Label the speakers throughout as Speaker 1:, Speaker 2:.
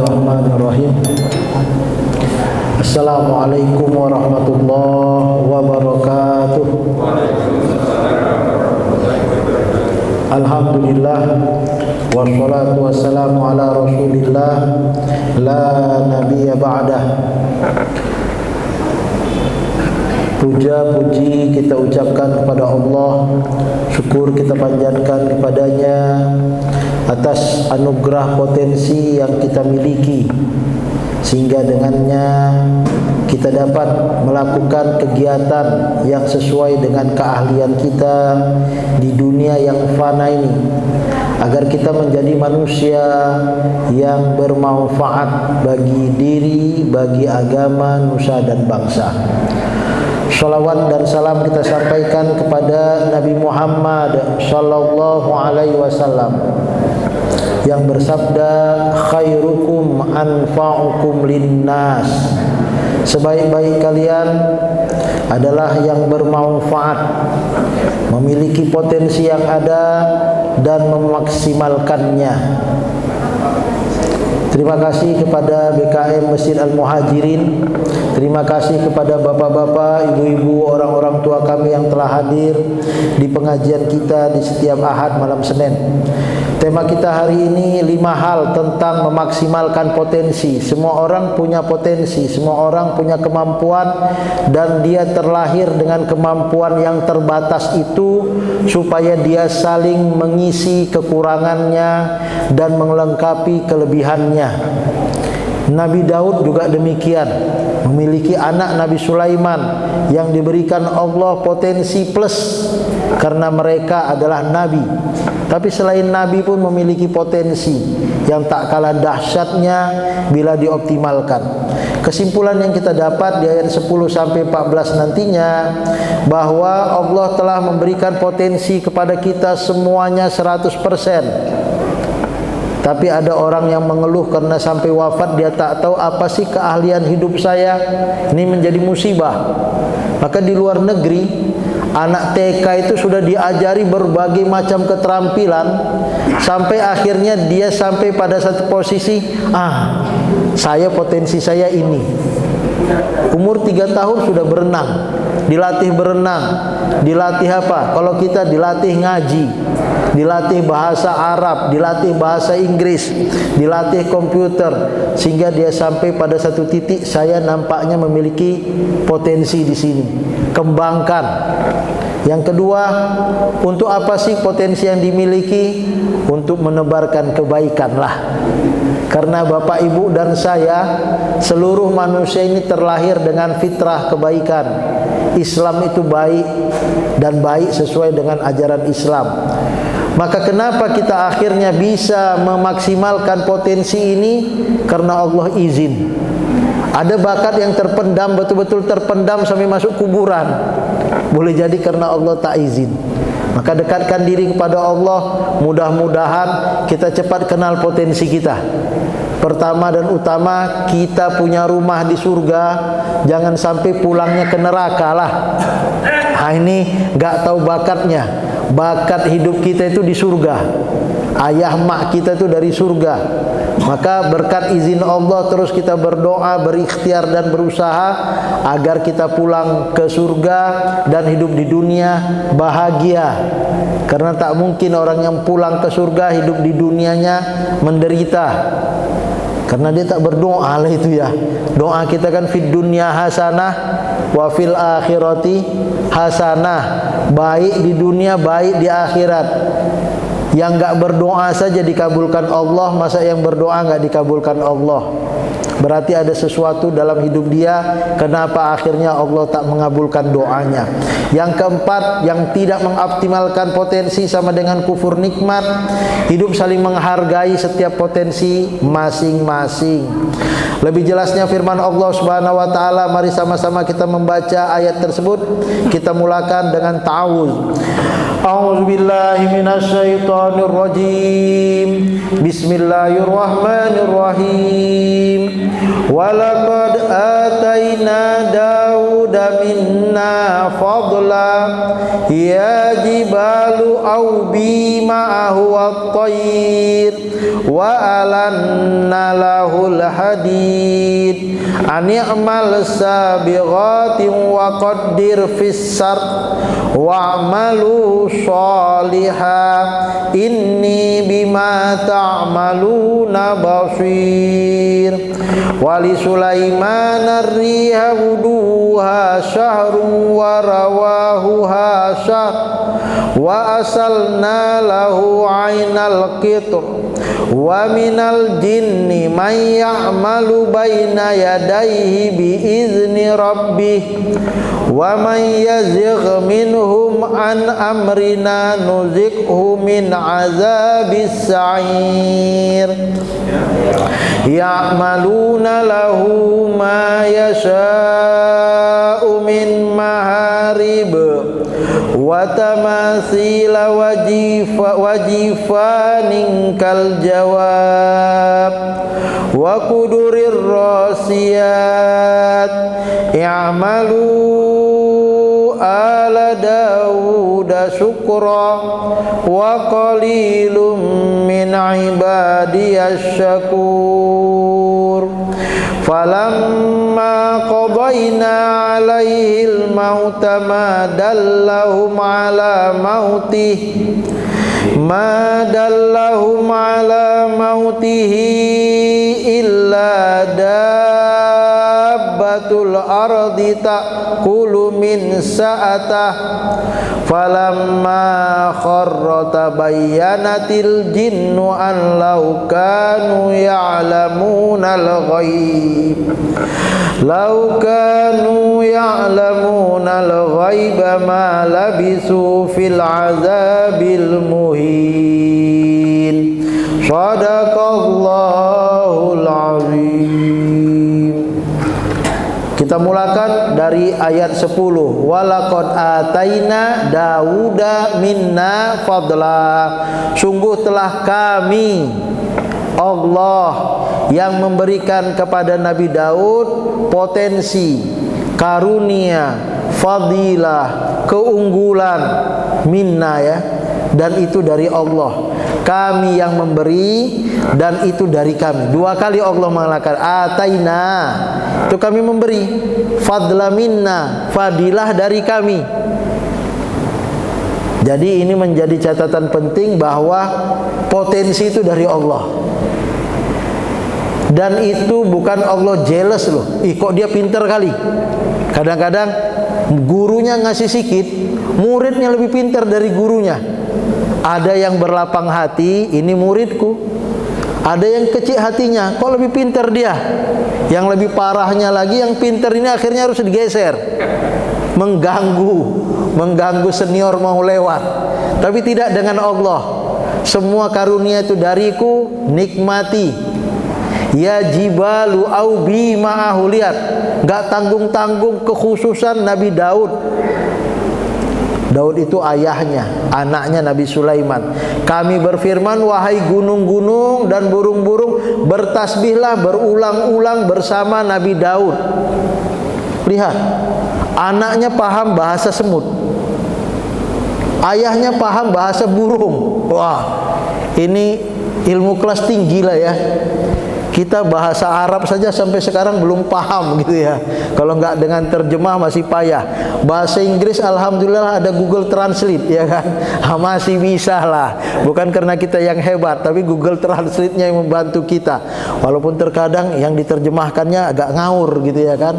Speaker 1: Bismillahirrahmanirrahim. Assalamualaikum warahmatullahi wabarakatuh. Alhamdulillah wassalatu wassalamu ala rasulillah la nabiyya ba'dah. Puja puji kita ucapkan kepada Allah, syukur kita panjatkan kepadanya atas anugerah potensi yang kita miliki, sehingga dengannya kita dapat melakukan kegiatan yang sesuai dengan keahlian kita di dunia yang fana ini, agar kita menjadi manusia yang bermanfaat bagi diri, bagi agama, nusa dan bangsa. Salawat dan salam kita sampaikan kepada Nabi Muhammad sallallahu alaihi wasallam yang bersabda, khairukum anfa'ukum linnas. Sebaik-baik kalian adalah yang bermanfaat, memiliki potensi yang ada dan memaksimalkannya. Terima kasih kepada BKM Masjid Al-Muhajirin. Terima kasih kepada bapak-bapak, ibu-ibu, orang-orang tua kami yang telah hadir di pengajian kita di setiap Ahad malam Senin. Tema kita hari ini 5 hal tentang memaksimalkan potensi. Semua orang punya potensi, semua orang punya kemampuan, dan dia terlahir dengan kemampuan yang terbatas itu supaya dia saling mengisi kekurangannya dan melengkapi kelebihannya. Nabi Daud juga demikian, memiliki anak Nabi Sulaiman yang diberikan Allah potensi plus karena mereka adalah nabi. Tapi selain nabi pun memiliki potensi yang tak kalah dahsyatnya bila dioptimalkan. Kesimpulan yang kita dapat di ayat 10 sampai 14 nantinya, bahwa Allah telah memberikan potensi kepada kita semuanya 100%. Tapi ada orang yang mengeluh karena sampai wafat dia tak tahu apa sih keahlian hidup saya. Ini menjadi musibah. Maka di luar negeri, anak TK itu sudah diajari berbagai macam keterampilan, sampai akhirnya dia sampai pada satu posisi, potensi saya ini. Umur 3 tahun sudah berenang, dilatih berenang, dilatih apa? Kalau kita dilatih ngaji, dilatih bahasa Arab, dilatih bahasa Inggris, dilatih komputer, sehingga dia sampai pada satu titik, saya nampaknya memiliki potensi di sini. Kembangkan. Yang kedua, untuk apa sih potensi yang dimiliki? Untuk menebarkan kebaikan lah. Karena Bapak, Ibu, dan saya, seluruh manusia ini terlahir dengan fitrah kebaikan. Islam itu baik, dan baik sesuai dengan ajaran Islam. Maka kenapa kita akhirnya bisa memaksimalkan potensi ini? Karena Allah izin. Ada bakat yang terpendam, betul-betul terpendam sampai masuk kuburan. Boleh jadi karena Allah tak izin. Maka dekatkan diri kepada Allah. Mudah-mudahan kita cepat kenal potensi kita. Pertama dan utama, kita punya rumah di surga. Jangan sampai pulangnya ke neraka lah. Ini gak tahu bakatnya. Bakat hidup kita itu di surga. Ayah mak kita itu dari surga. Maka berkat izin Allah terus kita berdoa, berikhtiar dan berusaha agar kita pulang ke surga dan hidup di dunia bahagia. Karena tak mungkin orang yang pulang ke surga hidup di dunianya menderita. Karena dia tak berdoa lah itu ya. Doa kita kan fid dunya hasanah wa fil akhirati hasanah. Baik di dunia, baik di akhirat. Yang enggak berdoa saja dikabulkan Allah, masa yang berdoa enggak dikabulkan Allah? Berarti ada sesuatu dalam hidup dia, kenapa akhirnya Allah tak mengabulkan doanya. Yang keempat, yang tidak mengoptimalkan potensi sama dengan kufur nikmat. Hidup saling menghargai setiap potensi masing-masing. Lebih jelasnya firman Allah Subhanahu wa taala, mari sama-sama kita membaca ayat tersebut. Kita mulakan dengan ta'awuz. A'udzu billahi minasyaitonir rajim. Bismillahirrahmanirrahim. Walaqad ataina Dauda minna fadla ya jibalu awbi ma'ahu at-tayr wa alanna lahul hadid ani'mal sabighatin wa qaddir fis sar wa'malu sholiha inni bima ta'maluna basir wali Sulaiman ar-riha wuduha syahrun wa rawahuha syahr wa asalna lahu ainal qitr wa minal jinni man ya'malu baina yadayhi bi izni rabbih wa man yazigh minhum an amrina nuzighu min azabis sa'ir ya'maluna lahu ma yasha'u min maharib wa tamasila wajifanin kal jawab wa kudurir rasiyat i'malu ala Dawuda syukra wa qalilum min ibadiyasy syakur falamma qadayna alaihil mauta ma dallahum ala mautihi illa dabbatul ardi ta'kulu min sa'atah falamma kharra tabayyanatil jinnu an law kanu ya'lamunal ghaiba ma labisu fil azabil muhin sadaqallahul azim. Kita mulakan dari ayat 10. Walaqad ataina Dawuda minna fadla. Sungguh telah kami Allah yang memberikan kepada Nabi Daud potensi, karunia, fadilah, keunggulan, minna ya, dan itu dari Allah. Kami yang memberi dan itu dari kami. Dua kali Allah mengatakan ataina, itu kami memberi, fadla minna, fadilah dari kami. Jadi ini menjadi catatan penting bahwa potensi itu dari Allah. Dan itu bukan Allah jealous loh. Kok dia pintar kali. Kadang-kadang gurunya ngasih sikit, muridnya lebih pintar dari gurunya. Ada yang berlapang hati, ini muridku. Ada yang kecil hatinya, kok lebih pintar dia. Yang lebih parahnya lagi, yang pintar ini akhirnya harus digeser, mengganggu senior mau lewat. Tapi tidak dengan Allah. Semua karunia itu dariku, nikmati. Ya jibalu aubi ma'ahu, lihat, gak tanggung-tanggung kekhususan Nabi Daud. Daud itu ayahnya, anaknya Nabi Sulaiman. Kami berfirman, wahai gunung-gunung dan burung-burung, bertasbihlah berulang-ulang bersama Nabi Daud. Lihat, anaknya paham bahasa semut, ayahnya paham bahasa burung. Wah, ini ilmu kelas tinggi lah ya. Kita bahasa Arab saja sampai sekarang belum paham gitu ya. Kalau nggak dengan terjemah masih payah. Bahasa Inggris alhamdulillah ada Google Translate ya kan. Masih bisa lah. Bukan karena kita yang hebat, tapi Google Translate-nya yang membantu kita. Walaupun terkadang yang diterjemahkannya agak ngawur gitu ya kan.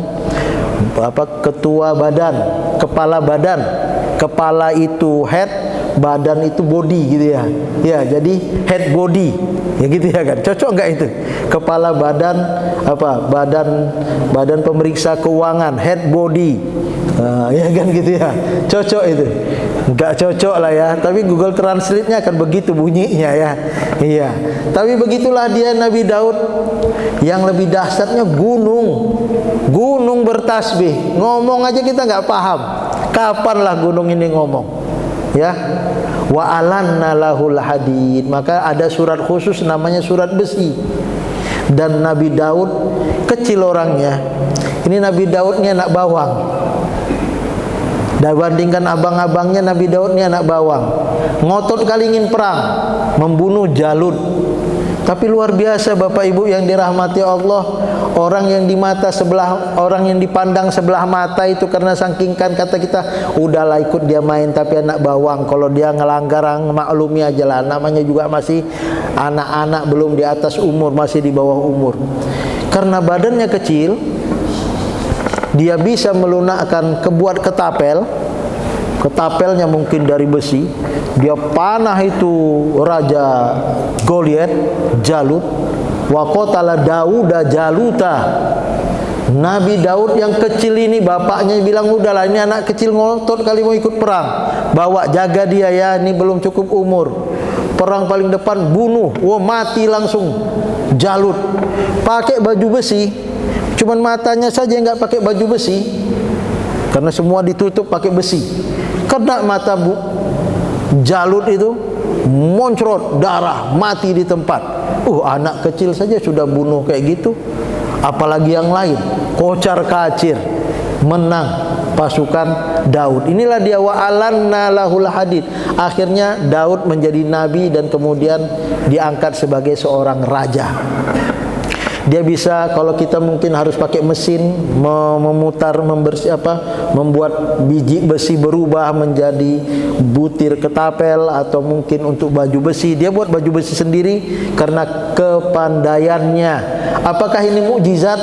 Speaker 1: Ketua badan, kepala badan. Kepala itu head, badan itu body gitu ya. Ya, jadi head body. Ya gitu ya kan. Cocok enggak itu? Kepala badan badan pemeriksa keuangan, head body. Ya kan gitu ya. Cocok itu. Enggak cocok lah ya, tapi Google Translate-nya akan begitu bunyinya ya. Iya. Tapi begitulah dia Nabi Daud. Yang lebih dahsyatnya gunung. Gunung bertasbih. Ngomong aja kita enggak paham. Kapanlah gunung ini ngomong? Ya. Wa alanna lahul hadid. Maka ada surat khusus namanya surat besi. Dan Nabi Daud kecil orangnya. Ini Nabi Daudnya anak bawang. Dibandingkan abang-abangnya, Nabi Daud ini anak bawang. Ngotot kali ingin perang, membunuh Jalut. Tapi luar biasa Bapak Ibu yang dirahmati Allah, orang yang di mata sebelah, orang yang dipandang sebelah mata itu karena saking kan kata kita, udahlah ikut dia main tapi anak bawang. Kalau dia ngelanggar, maklumi aja lah, namanya juga masih anak-anak, belum di atas umur, masih di bawah umur. Karena badannya kecil, dia bisa melunakkan kebuat ketapel. Ketapelnya mungkin dari besi. Dia panah itu Raja Goliat, Jalut. Wa qatala Dauda Jaluta. Nabi Daud yang kecil ini, bapaknya bilang, udahlah ini anak kecil ngotot kali mau ikut perang, bawa, jaga dia ya, ini belum cukup umur. Perang paling depan, bunuh. Wah, mati langsung Jalut. Pakai baju besi, cuman matanya saja yang nggak pakai baju besi, karena semua ditutup pakai besi. Kena mata Jalut itu, moncrot darah, mati di tempat. Anak kecil saja sudah bunuh kayak gitu, apalagi yang lain. Kocar kacir, menang pasukan Daud. Inilah dia, wa alanna lahul hadid. Akhirnya Daud menjadi nabi dan kemudian diangkat sebagai seorang raja. Dia bisa, kalau kita mungkin harus pakai mesin memutar, membuat biji besi berubah menjadi butir ketapel, atau mungkin untuk baju besi. Dia buat baju besi sendiri karena kepandaiannya. Apakah ini mukjizat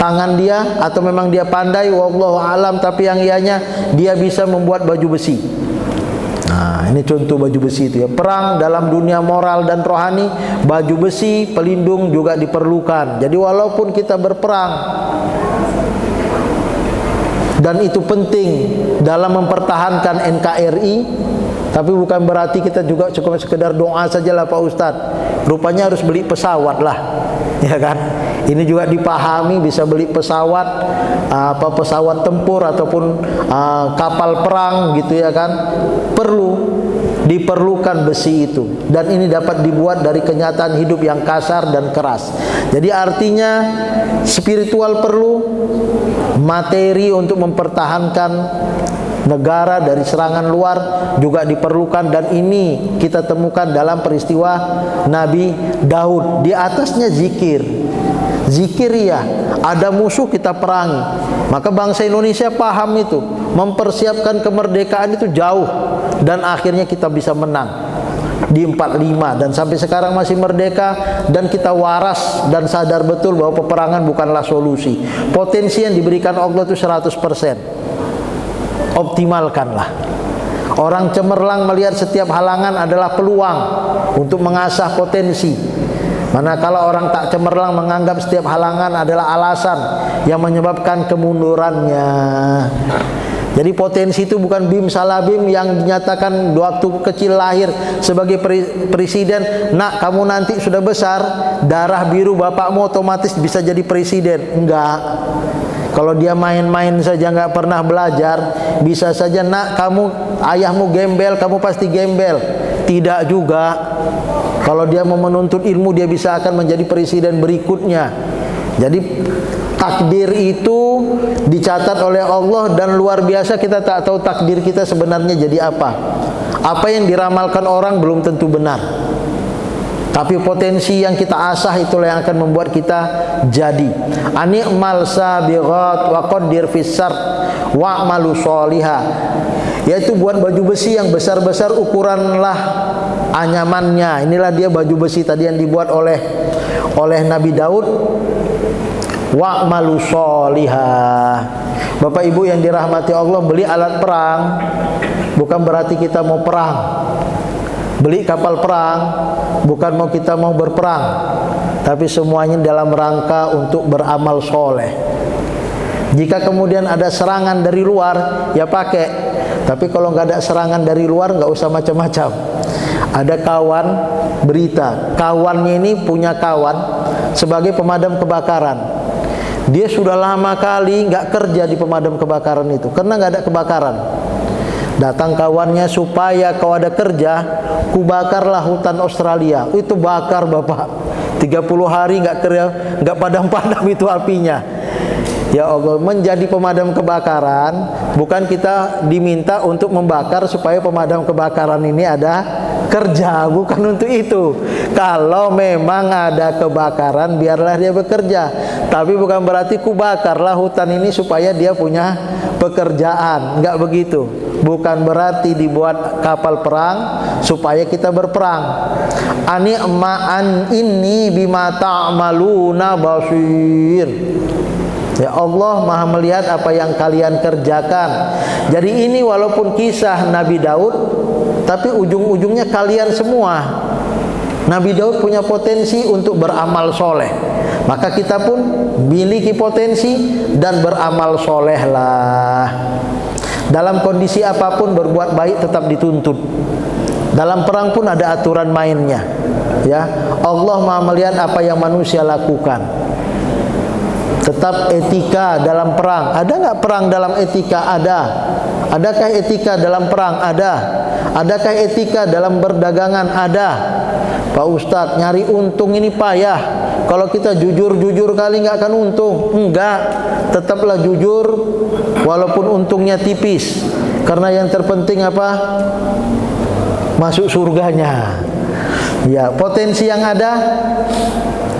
Speaker 1: tangan dia atau memang dia pandai? Wallahu alam. Tapi yang ianya, dia bisa membuat baju besi. Nah, ini contoh baju besi itu ya. Perang dalam dunia moral dan rohani, baju besi pelindung juga diperlukan. Jadi walaupun kita berperang, dan itu penting dalam mempertahankan NKRI, tapi bukan berarti kita juga cukup sekedar doa sajalah Pak Ustadz. Rupanya harus beli pesawat lah, ya kan? Ini juga dipahami, bisa beli pesawat, pesawat tempur ataupun kapal perang gitu ya kan. Diperlukan besi itu, dan ini dapat dibuat dari kenyataan hidup yang kasar dan keras. Jadi artinya spiritual perlu, materi untuk mempertahankan negara dari serangan luar juga diperlukan, dan ini kita temukan dalam peristiwa Nabi Daud. Di atasnya zikir, zikiriyah, ada musuh kita perangi. Maka bangsa Indonesia paham itu, mempersiapkan kemerdekaan itu jauh, dan akhirnya kita bisa menang di 45 dan sampai sekarang masih merdeka, dan kita waras dan sadar betul bahwa peperangan bukanlah solusi. Potensi yang diberikan Allah itu 100%. Optimalkanlah. Orang cemerlang melihat setiap halangan adalah peluang untuk mengasah potensi. Manakala orang tak cemerlang menganggap setiap halangan adalah alasan yang menyebabkan kemundurannya. Jadi potensi itu bukan bim salabim yang dinyatakan waktu kecil lahir sebagai presiden. Nak, kamu nanti sudah besar, darah biru bapakmu otomatis bisa jadi presiden. Enggak. Kalau dia main-main saja nggak pernah belajar, bisa saja, nak, kamu, ayahmu gembel, kamu pasti gembel. Tidak juga. Kalau dia mau menuntut ilmu, dia bisa akan menjadi presiden berikutnya. Jadi takdir itu dicatat oleh Allah, dan luar biasa kita tak tahu takdir kita sebenarnya jadi apa. Apa yang diramalkan orang belum tentu benar, tapi potensi yang kita asah itulah yang akan membuat kita jadi. Ani'mal sabighat wa qaddir fis sart wa'malu sholihah. Yaitu buat baju besi yang besar-besar, ukuranlah anyamannya. Inilah dia baju besi tadi yang dibuat oleh Nabi Daud. Wa'malu sholihah. Bapak Ibu yang dirahmati Allah, beli alat perang bukan berarti kita mau perang. Beli kapal perang bukan mau kita mau berperang, tapi semuanya dalam rangka untuk beramal soleh. Jika kemudian ada serangan dari luar, ya pakai. Tapi kalau nggak ada serangan dari luar, nggak usah macam-macam. Ada kawan berita, kawannya ini punya kawan sebagai pemadam kebakaran. Dia sudah lama kali nggak kerja di pemadam kebakaran itu karena nggak ada kebakaran. Datang kawannya, supaya kau ada kerja, kubakarlah hutan Australia. Itu bakar bapak, 30 hari nggak kerja, nggak padam-padam itu apinya. Ya Allah, menjadi pemadam kebakaran bukan kita diminta untuk membakar supaya pemadam kebakaran ini ada kerja, bukan untuk itu. Kalau memang ada kebakaran biarlah dia bekerja, tapi bukan berarti ku bakarlah hutan ini supaya dia punya pekerjaan, enggak begitu. Bukan berarti dibuat kapal perang supaya kita berperang. Ani ma'an inni bima ta'maluna basir. Ya Allah Maha melihat apa yang kalian kerjakan. Jadi ini walaupun kisah Nabi Daud, tapi ujung-ujungnya kalian semua. Nabi Daud punya potensi untuk beramal soleh, maka kita pun miliki potensi dan beramal solehlah. Dalam kondisi apapun berbuat baik tetap dituntut. Dalam perang pun ada aturan mainnya. Ya, Allah Maha melihat apa yang manusia lakukan. Tetap etika dalam perang. Ada nggak perang dalam etika? Ada. Adakah etika dalam perang? Ada. Adakah etika dalam berdagangan? Ada. Pak Ustadz, nyari untung ini payah. Kalau kita jujur-jujur kali nggak akan untung. Enggak. Tetaplah jujur walaupun untungnya tipis. Karena yang terpenting apa? Masuk surganya. Ya, potensi yang ada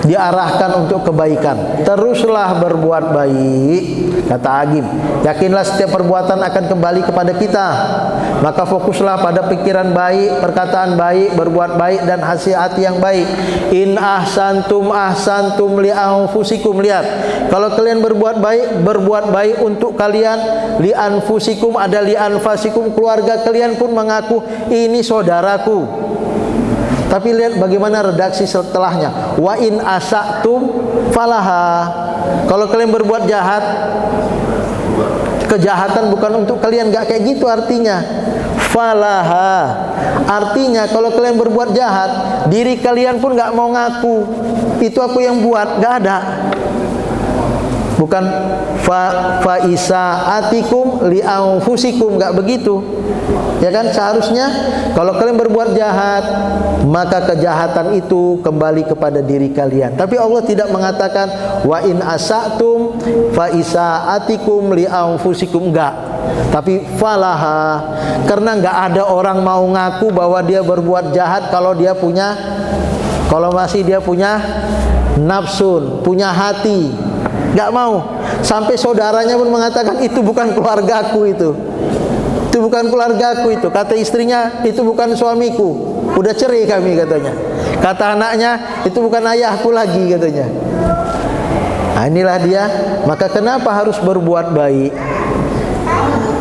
Speaker 1: diarahkan untuk kebaikan. Teruslah berbuat baik, kata Agim. Yakinlah setiap perbuatan akan kembali kepada kita. Maka fokuslah pada pikiran baik, perkataan baik, berbuat baik dan hasil hati yang baik. In ahsantum ahsantum li anfusikum. Lihat, kalau kalian berbuat baik untuk kalian. Li anfusikum, ada li anfasikum, keluarga kalian pun mengaku ini saudaraku. Tapi lihat bagaimana redaksi setelahnya. Wa in asa'tum falaha. Kalau kalian berbuat jahat, kejahatan bukan untuk kalian, enggak kayak gitu artinya. Falaha. Artinya kalau kalian berbuat jahat, diri kalian pun enggak mau ngaku. Itu aku yang buat, enggak ada. Bukan fa isaatikum li anfusikum, enggak begitu. Ya kan, seharusnya kalau kalian berbuat jahat, maka kejahatan itu kembali kepada diri kalian. Tapi Allah tidak mengatakan wa in asa'tum fa isaatikum li anfusikum, enggak. Tapi falaha, karena enggak ada orang mau ngaku bahwa dia berbuat jahat kalau masih dia punya nafsun, punya hati. Enggak mau. Sampai saudaranya pun mengatakan itu bukan keluargaku itu. Itu bukan keluargaku itu. Kata istrinya, itu bukan suamiku. Udah cerai kami katanya. Kata anaknya, itu bukan ayahku lagi katanya. Nah, inilah dia. Maka kenapa harus berbuat baik?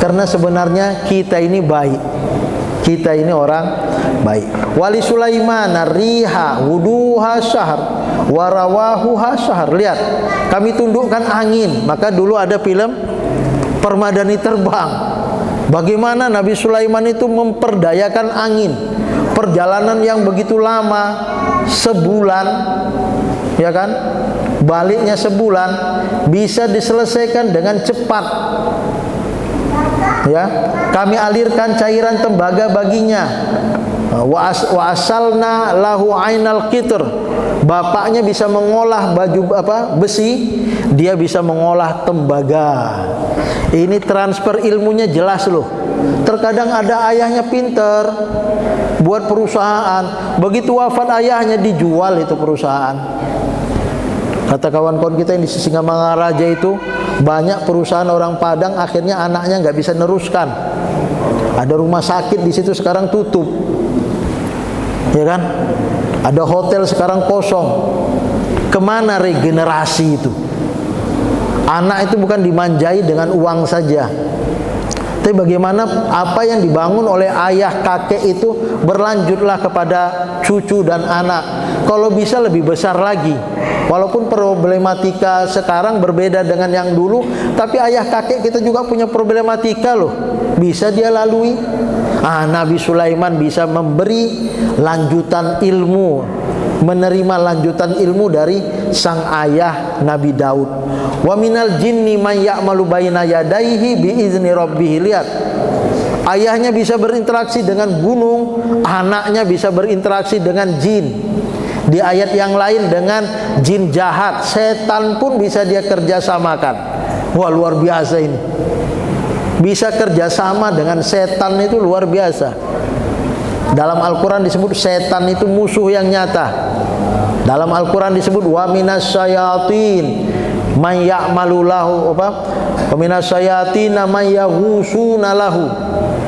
Speaker 1: Karena sebenarnya kita ini baik. Kita ini orang baik. Wali Sulaiman riha wuduha syahr warawahuha syahr. Lihat, kami tundukkan angin. Maka dulu ada film Permadani Terbang. Bagaimana Nabi Sulaiman itu memperdayakan angin. Perjalanan yang begitu lama, sebulan, ya kan? Baliknya sebulan, bisa diselesaikan dengan cepat. Ya, kami alirkan cairan tembaga baginya. Wa asalna lahu ainal qitr. Bapaknya bisa mengolah besi, dia bisa mengolah tembaga. Ini transfer ilmunya jelas loh. Terkadang ada ayahnya pinter buat perusahaan, begitu wafat ayahnya dijual itu perusahaan. Kata kawan-kawan kita yang di Singamangaraja itu, banyak perusahaan orang Padang akhirnya anaknya nggak bisa neruskan. Ada rumah sakit di situ sekarang tutup, ya kan? Ada hotel sekarang kosong. Kemana regenerasi itu? Anak itu bukan dimanjai dengan uang saja, tapi bagaimana apa yang dibangun oleh ayah kakek itu berlanjutlah kepada cucu dan anak. Kalau bisa lebih besar lagi. Walaupun problematika sekarang berbeda dengan yang dulu, tapi ayah kakek kita juga punya problematika loh. Bisa dia lalui. Nabi Sulaiman bisa memberi lanjutan ilmu, menerima lanjutan ilmu dari sang ayah Nabi Daud. Wa minal jinni man ya'malu baina yadayhi bi izni rabbih. Lihat, ayahnya bisa berinteraksi dengan gunung, anaknya bisa berinteraksi dengan jin. Di ayat yang lain dengan jin jahat, setan pun bisa dia kerjasamakan. Wah, luar biasa ini. Bisa kerjasama dengan setan itu luar biasa. Dalam Al-Quran disebut setan itu musuh yang nyata. Dalam Al-Quran disebut wa minas syayatin may ya'malu lahu apa? Wa minas syayatin may yaghusuna lahu.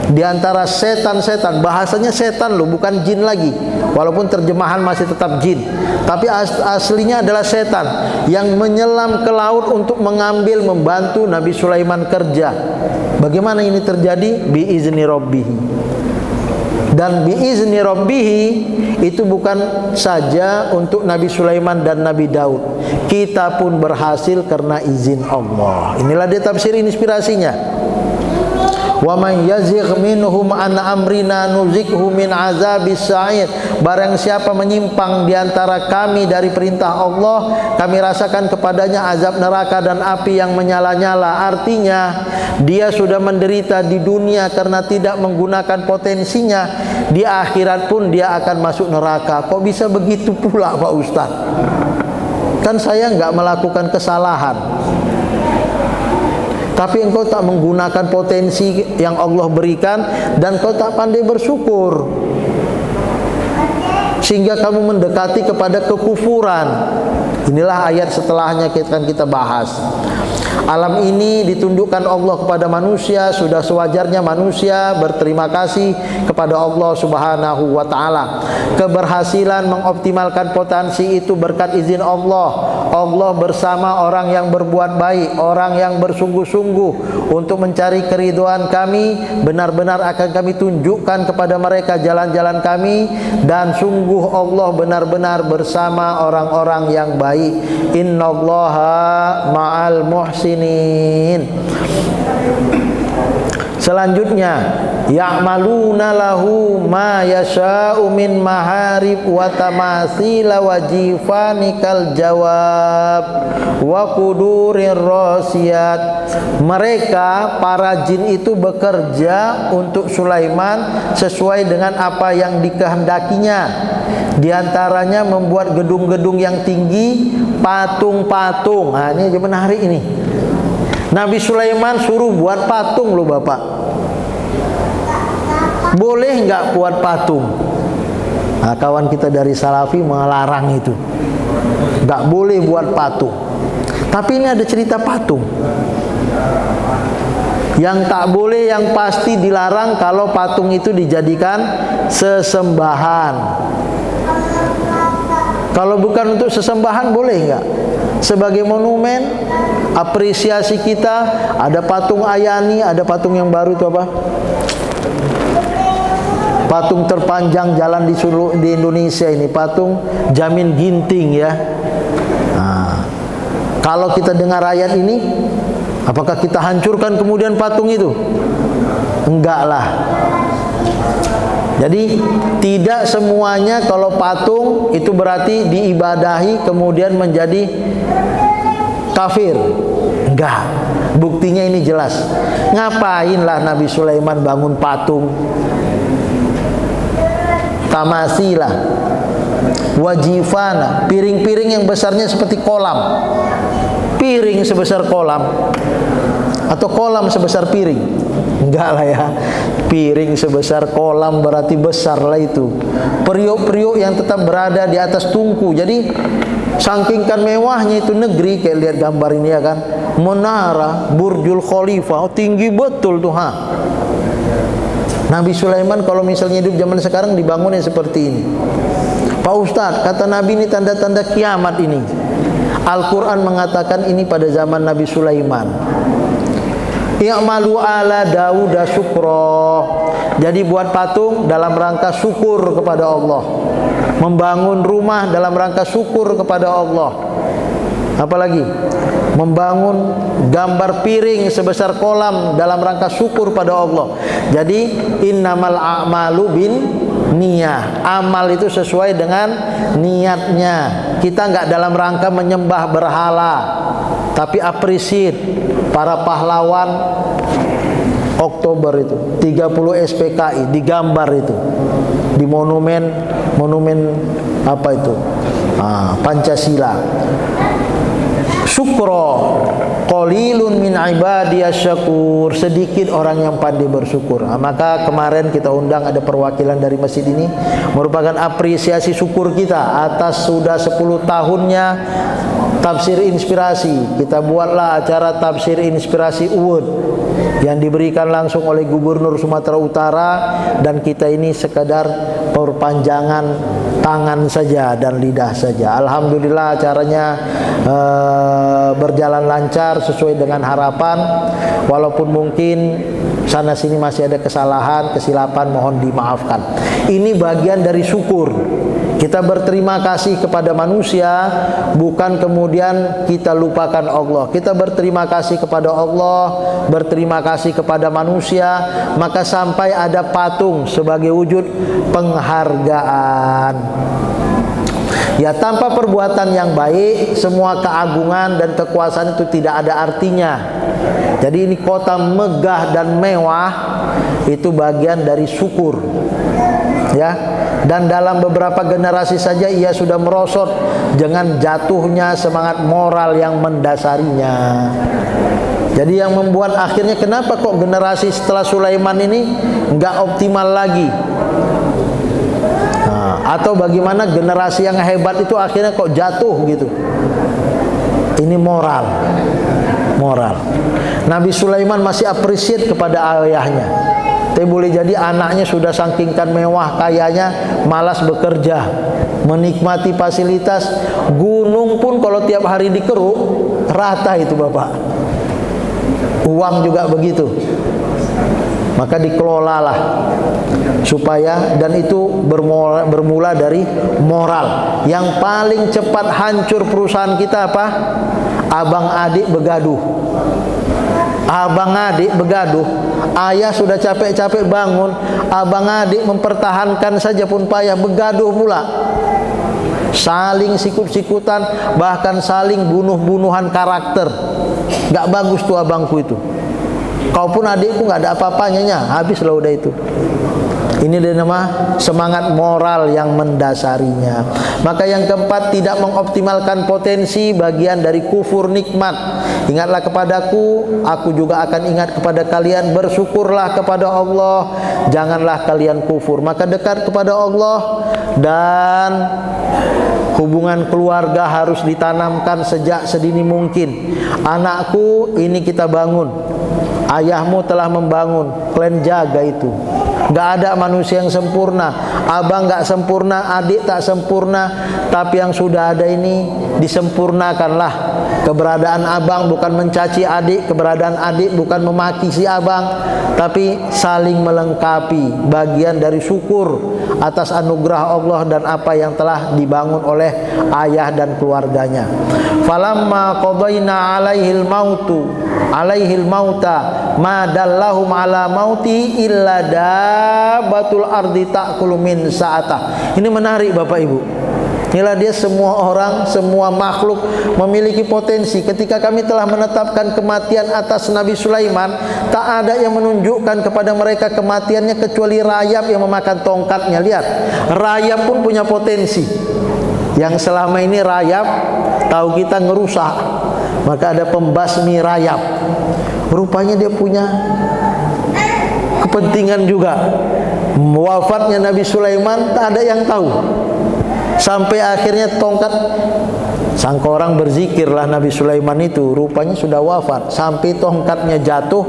Speaker 1: Di antara setan-setan, bahasanya setan loh, bukan jin lagi. Walaupun terjemahan masih tetap jin, tapi aslinya adalah setan yang menyelam ke laut untuk mengambil, membantu Nabi Sulaiman kerja. Bagaimana ini terjadi? Biizni rabbih. Dan biizni rabbih itu bukan saja untuk Nabi Sulaiman dan Nabi Daud. Kita pun berhasil karena izin Allah. Inilah dia tafsir inspirasinya. Wa man yazigh minhum an amrina nuzighu min azabis sa'ir. Barang siapa menyimpang di antara kami dari perintah Allah, kami rasakan kepadanya azab neraka dan api yang menyala-nyala. Artinya dia sudah menderita di dunia karena tidak menggunakan potensinya. Di akhirat pun dia akan masuk neraka. Kok bisa begitu pula Pak Ustaz? Kan saya enggak melakukan kesalahan, tapi engkau tak menggunakan potensi yang Allah berikan, dan kau tak pandai bersyukur, sehingga kamu mendekati kepada kekufuran. Inilah ayat setelahnya akan kita bahas. Alam ini ditundukkan Allah kepada manusia. Sudah sewajarnya manusia berterima kasih kepada Allah Subhanahu wa ta'ala. Keberhasilan mengoptimalkan potensi itu berkat izin Allah. Allah bersama orang yang berbuat baik, orang yang bersungguh-sungguh untuk mencari keridhaan kami. Benar-benar akan kami tunjukkan kepada mereka jalan-jalan kami, dan sungguh Allah benar-benar bersama orang-orang yang baik. Innallaha ma'al muhsinin. Selanjutnya, ya'maluna lahu ma yasha'u min maharib wa tamatsila wa jifanikal jawab wa qudurir rasiyat. Mereka para jin itu bekerja untuk Sulaiman sesuai dengan apa yang dikehendakinya. Di antaranya membuat gedung-gedung yang tinggi, patung-patung. Nah, ini menarik ini. Nabi Sulaiman suruh buat patung loh Bapak. Boleh nggak buat patung? Nah, kawan kita dari Salafi melarang itu. Nggak boleh buat patung. Tapi ini ada cerita patung. Yang tak boleh, yang pasti dilarang kalau patung itu dijadikan sesembahan. Kalau bukan untuk sesembahan boleh nggak? Sebagai monumen apresiasi kita. Ada patung Ayani, ada patung yang baru itu apa? Patung terpanjang jalan di Indonesia ini, patung Jamin Ginting ya. Nah, kalau kita dengar ayat ini, apakah kita hancurkan kemudian patung itu? Enggak lah. Jadi tidak semuanya kalau patung itu berarti diibadahi kemudian menjadi kafir. Enggak. Buktinya ini jelas. Ngapainlah Nabi Sulaiman bangun patung? Tamasilah, wajifana, piring-piring yang besarnya seperti kolam. Piring sebesar kolam atau kolam sebesar piring? Enggak lah ya. Piring sebesar kolam berarti besar lah itu. Periuk-periuk yang tetap berada di atas tungku. Jadi saking mewahnya itu negeri, kayak lihat gambar ini ya kan. Menara Burjul Khalifah, tinggi betul tuh ha. Nabi Sulaiman kalau misalnya hidup zaman sekarang dibangunnya seperti ini. Pak Ustadz, kata Nabi ini tanda-tanda kiamat ini. Al-Quran mengatakan ini pada zaman Nabi Sulaiman. I'malu ala Dawud syukra. Jadi buat patung dalam rangka syukur kepada Allah. Membangun rumah dalam rangka syukur kepada Allah. Apalagi membangun gambar piring sebesar kolam dalam rangka syukur pada Allah. Jadi innamal a'malu bin niyah. Amal itu sesuai dengan niatnya. Kita enggak dalam rangka menyembah berhala, tapi appreciate para pahlawan Oktober itu 30 SPKI digambar itu di monumen apa itu Pancasila. Syukro qalilun min min ibadiyas syakur, sedikit orang yang pandai bersyukur. Maka kemarin kita undang ada perwakilan dari masjid ini, merupakan apresiasi syukur kita atas sudah 10 tahunnya tafsir inspirasi. Kita buatlah acara tafsir inspirasi award yang diberikan langsung oleh Gubernur Sumatera Utara, dan kita ini sekadar perpanjangan tangan saja dan lidah saja. Alhamdulillah acaranya berjalan lancar sesuai dengan harapan, walaupun mungkin sana sini masih ada kesalahan, kesilapan, mohon dimaafkan. Ini bagian dari syukur. Kita berterima kasih kepada manusia, bukan kemudian kita lupakan Allah. Kita berterima kasih kepada Allah, berterima kasih kepada manusia, maka sampai ada patung sebagai wujud penghargaan. Ya, tanpa perbuatan yang baik, semua keagungan dan kekuasaan itu tidak ada artinya. Jadi ini kota megah dan mewah, itu bagian dari syukur. Ya, dan dalam beberapa generasi saja ia sudah merosot dengan jatuhnya semangat moral yang mendasarinya. Jadi yang membuat akhirnya kenapa kok generasi setelah Sulaiman ini nggak optimal lagi? Atau bagaimana generasi yang hebat itu akhirnya kok jatuh gitu? Ini moral. Nabi Sulaiman masih appreciate kepada ayahnya. Tapi boleh jadi anaknya sudah sangkingkan mewah kayanya, malas bekerja, menikmati fasilitas. Gunung pun kalau tiap hari dikeruk, rata itu Bapak. Uang juga begitu. Maka dikelolalah supaya, dan itu bermula dari moral. Yang paling cepat hancur perusahaan kita apa? Abang adik begaduh. Abang adik begaduh, ayah sudah capek-capek bangun, abang adik mempertahankan saja pun payah, begaduh pula, saling sikut-sikutan, bahkan saling bunuh-bunuhan karakter. Gak bagus tuh abangku itu. Kau pun adikku gak ada apa-apanya, habislah udah itu. Ini dinama semangat moral yang mendasarinya. Maka yang keempat, tidak mengoptimalkan potensi, bagian dari kufur nikmat. Ingatlah kepadaku, aku juga akan ingat kepada kalian. Bersyukurlah kepada Allah, janganlah kalian kufur. Maka dekat kepada Allah, dan hubungan keluarga harus ditanamkan sejak sedini mungkin. Anakku, ini kita bangun, ayahmu telah membangun, kalian jaga itu. Gak ada manusia yang sempurna. Abang gak sempurna, adik tak sempurna, tapi yang sudah ada ini disempurnakanlah. Keberadaan abang bukan mencaci adik, keberadaan adik bukan memaki si abang, tapi saling melengkapi. Bagian dari syukur atas anugerah Allah dan apa yang telah dibangun oleh ayah dan keluarganya. Falamma qadaina alaihil mauta ma dallahum ala mauti illa dabbatul ardi ta'kulu min sa'atah. Ini menarik Bapak Ibu. Inilah dia, semua orang, semua makhluk memiliki potensi. Ketika kami telah menetapkan kematian atas Nabi Sulaiman, tak ada yang menunjukkan kepada mereka kematiannya kecuali rayap yang memakan tongkatnya. Lihat, rayap pun punya potensi. Yang selama ini rayap tahu kita ngerusak, maka ada pembasmi rayap. Rupanya dia punya kepentingan juga. Wafatnya Nabi Sulaiman tak ada yang tahu. Sampai akhirnya tongkat, sangka orang berzikirlah Nabi Sulaiman itu, rupanya sudah wafat. Sampai tongkatnya jatuh,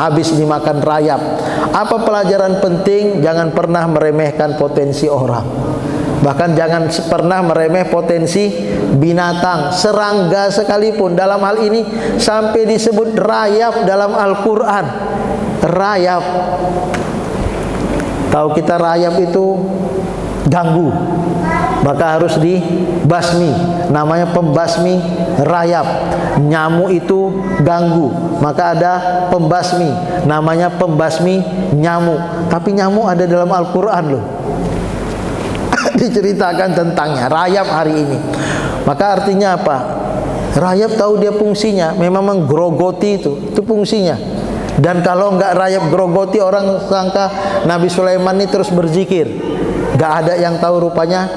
Speaker 1: habis dimakan rayap. Apa pelajaran penting? Jangan pernah meremehkan potensi orang. Bahkan jangan pernah meremeh potensi binatang, serangga sekalipun. Dalam hal ini sampai disebut rayap dalam Al-Quran. Rayap. Tahu kita rayap itu ganggu, maka harus dibasmi. Namanya pembasmi rayap. Nyamuk itu ganggu, maka ada pembasmi. Namanya pembasmi nyamuk. Tapi nyamuk ada dalam Al-Quran loh. Diceritakan tentangnya rayap hari ini. Maka artinya apa? Rayap tahu dia fungsinya, memang menggerogoti itu fungsinya. Dan kalau enggak rayap gerogoti, orang sangka Nabi Sulaiman ini terus berzikir. Enggak ada yang tahu rupanya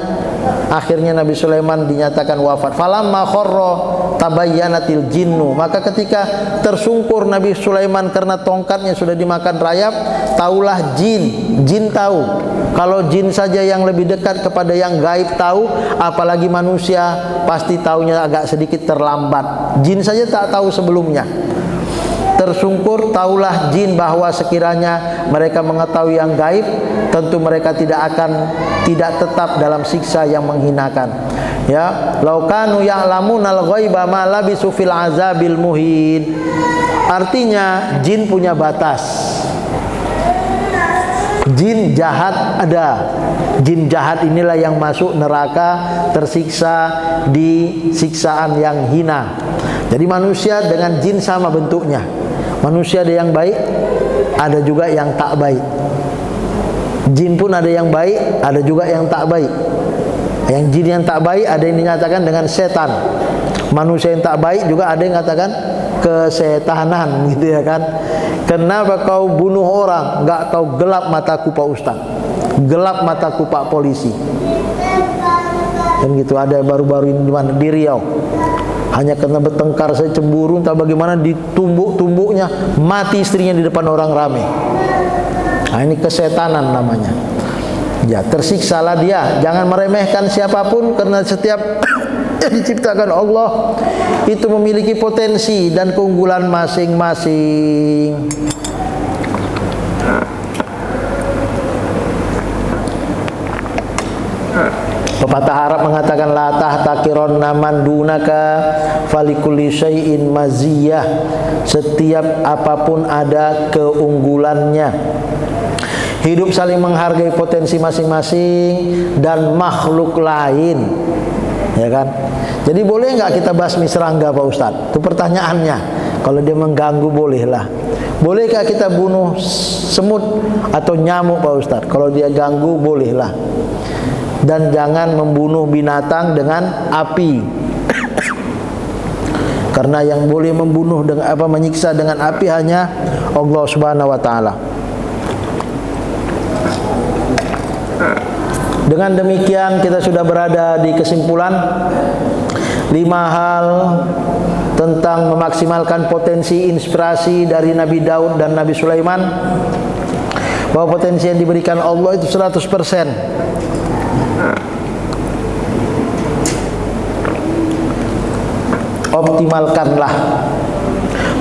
Speaker 1: Akhirnya Nabi Sulaiman dinyatakan wafat. Falamma kharra tabayyanatil jinnu. Maka ketika tersungkur Nabi Sulaiman karena tongkatnya sudah dimakan rayap, taulah jin. Jin tahu. Kalau jin saja yang lebih dekat kepada yang gaib tahu, apalagi manusia pasti taunya agak sedikit terlambat. Jin saja tak tahu sebelumnya. Tersungkur, taulah jin bahwa sekiranya mereka mengetahui yang gaib, tentu mereka tidak tetap dalam siksa yang menghinakan. Ya, law kanu ya'lamunal ghaiba ma labisu fil azabil muhin. Artinya jin punya batas. Jin jahat ada. Jin jahat inilah yang masuk neraka, tersiksa di siksaan yang hina. Jadi manusia dengan jin sama bentuknya. Manusia ada yang baik, ada juga yang tak baik. Jin pun ada yang baik, ada juga yang tak baik. Yang jin yang tak baik ada yang dinyatakan dengan setan. Manusia yang tak baik juga ada yang katakan kesetanan, gitu ya kan. Kenapa kau bunuh orang? Enggak tahu gelap mataku Pak Ustaz. Gelap mataku Pak Polisi. Dan gitu ada baru-baru ini di mana? Di Riau. Hanya karena bertengkar saya cemburu, entah bagaimana ditumbuk-tumbuknya, mati istrinya di depan orang ramai. Nah, ini kesetanan namanya. Ya, tersiksalah dia. Jangan meremehkan siapapun, karena setiap yang diciptakan Allah itu memiliki potensi dan keunggulan masing-masing. Pepatah Arab mengatakan la tahtakironna man dunaka falikulli syai'in maziyah. Setiap apapun ada keunggulannya. Hidup saling menghargai potensi masing-masing dan makhluk lain. Ya kan? Jadi boleh enggak kita basmi serangga Pak Ustaz? Itu pertanyaannya. Kalau dia mengganggu bolehlah. Bolehkah kita bunuh semut atau nyamuk Pak Ustaz? Kalau dia ganggu bolehlah. Dan jangan membunuh binatang dengan api. Karena yang boleh membunuh dengan menyiksa dengan api hanya Allah Subhanahu wa taala. Dengan demikian kita sudah berada di kesimpulan 5 hal tentang memaksimalkan potensi inspirasi dari Nabi Daud dan Nabi Sulaiman. Bahwa potensi yang diberikan Allah itu 100%. Optimalkanlah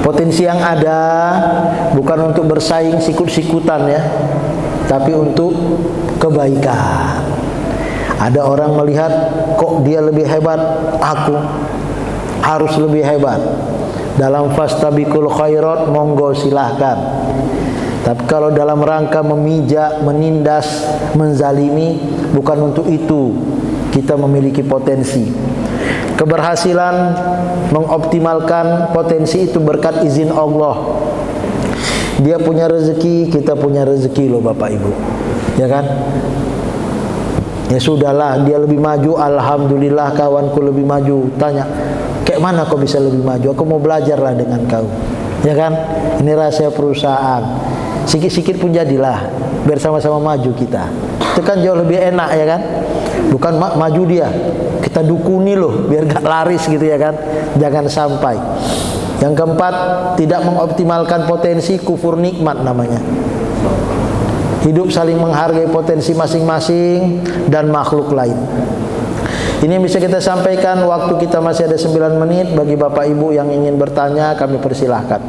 Speaker 1: potensi yang ada, bukan untuk bersaing sikut-sikutan ya, tapi untuk kebaikan. Ada orang melihat kok dia lebih hebat, aku harus lebih hebat. Dalam fastabiqul khairat monggo silahkan. Tapi kalau dalam rangka memijak, menindas, menzalimi, bukan untuk itu kita memiliki potensi. Keberhasilan mengoptimalkan potensi itu berkat izin Allah. Dia punya rezeki, kita punya rezeki loh Bapak Ibu. Ya kan? Ya sudahlah, dia lebih maju, alhamdulillah kawanku lebih maju. Tanya, kayak mana kau bisa lebih maju? Aku mau belajarlah dengan kau. Ya kan? Ini rahasia perusahaan. Sikit-sikit pun jadilah, biar sama-sama maju kita. Itu kan jauh lebih enak ya kan? Bukan maju dia, kita dukuni loh biar gak laris gitu ya kan. Jangan sampai. Yang keempat, tidak mengoptimalkan potensi, kufur nikmat namanya. Hidup saling menghargai potensi masing-masing dan makhluk lain. Ini yang bisa kita sampaikan. Waktu kita masih ada 9 menit. Bagi Bapak Ibu yang ingin bertanya, kami persilahkan.